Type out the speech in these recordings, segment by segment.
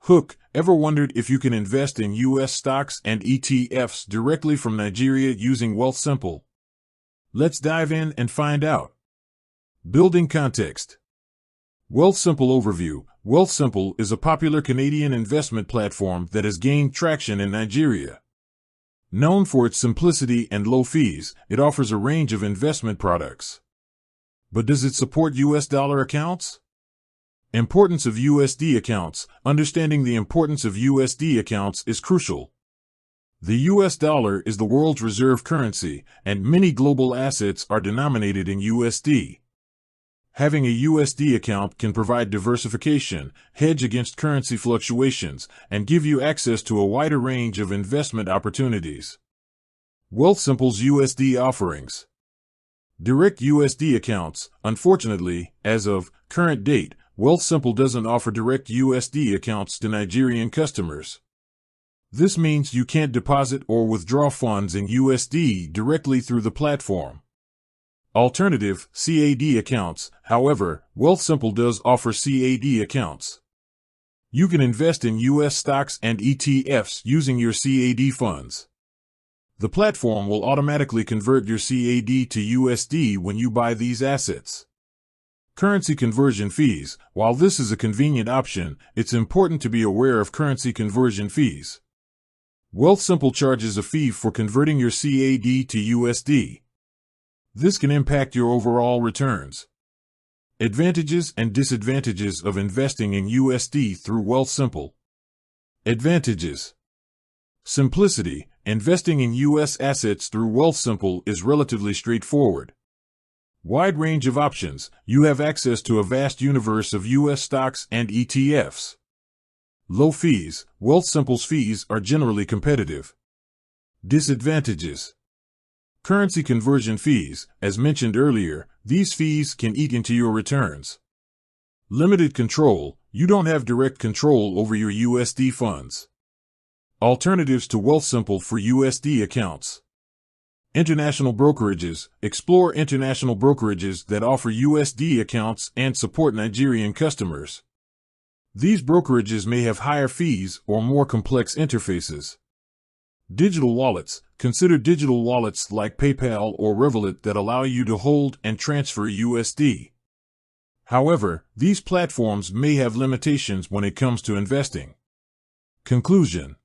Hook, ever wondered if you can invest in US stocks and ETFs directly from Nigeria using Wealthsimple? Let's dive in and find out. Building context. Wealthsimple overview. Wealthsimple is a popular Canadian investment platform that has gained traction in Nigeria. Known for its simplicity and low fees, it offers a range of investment products. But does it support US dollar accounts? Importance of USD accounts. Understanding the importance of USD accounts is crucial. The US dollar is the world's reserve currency, and many global assets are denominated in USD. Having a USD account can provide diversification, hedge against currency fluctuations, and give you access to a wider range of investment opportunities. Wealthsimple's USD offerings. Direct USD accounts. Unfortunately, as of current date, Wealthsimple doesn't offer direct USD accounts to Nigerian customers. This means you can't deposit or withdraw funds in USD directly through the platform. Alternative, CAD accounts. However, Wealthsimple does offer CAD accounts. You can invest in US stocks and ETFs using your CAD funds. The platform will automatically convert your CAD to USD when you buy these assets. Currency conversion fees. While this is a convenient option, it's important to be aware of currency conversion fees. Wealthsimple charges a fee for converting your CAD to USD. This can impact your overall returns. Advantages and disadvantages of investing in USD through Wealthsimple. Advantages. Simplicity. Investing in US assets through Wealthsimple is relatively straightforward. Wide range of options. You have access to a vast universe of US stocks and ETFs. Low fees. Wealthsimple's fees are generally competitive. Disadvantages. Currency conversion fees. As mentioned earlier, these fees can eat into your returns. Limited control. You don't have direct control over your USD funds. Alternatives to Wealthsimple for USD accounts. International brokerages. Explore international brokerages that offer USD accounts and support Nigerian customers. These brokerages may have higher fees or more complex interfaces. Digital wallets. Consider digital wallets like PayPal or Revolut that allow you to hold and transfer USD. However, these platforms may have limitations when it comes to investing. Conclusion.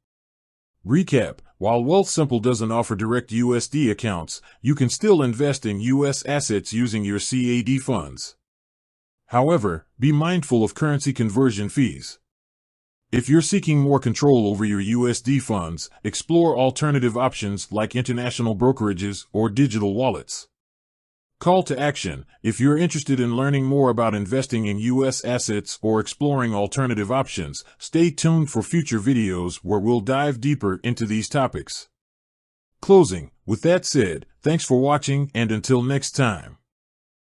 Recap. While Wealthsimple doesn't offer direct USD accounts, you can still invest in US assets using your CAD funds. However, be mindful of currency conversion fees. If you're seeking more control over your USD funds, explore alternative options like international brokerages or digital wallets. Call to action. If you're interested in learning more about investing in US assets or exploring alternative options, stay tuned for future videos where we'll dive deeper into these topics. Closing. With that said, thanks for watching and until next time.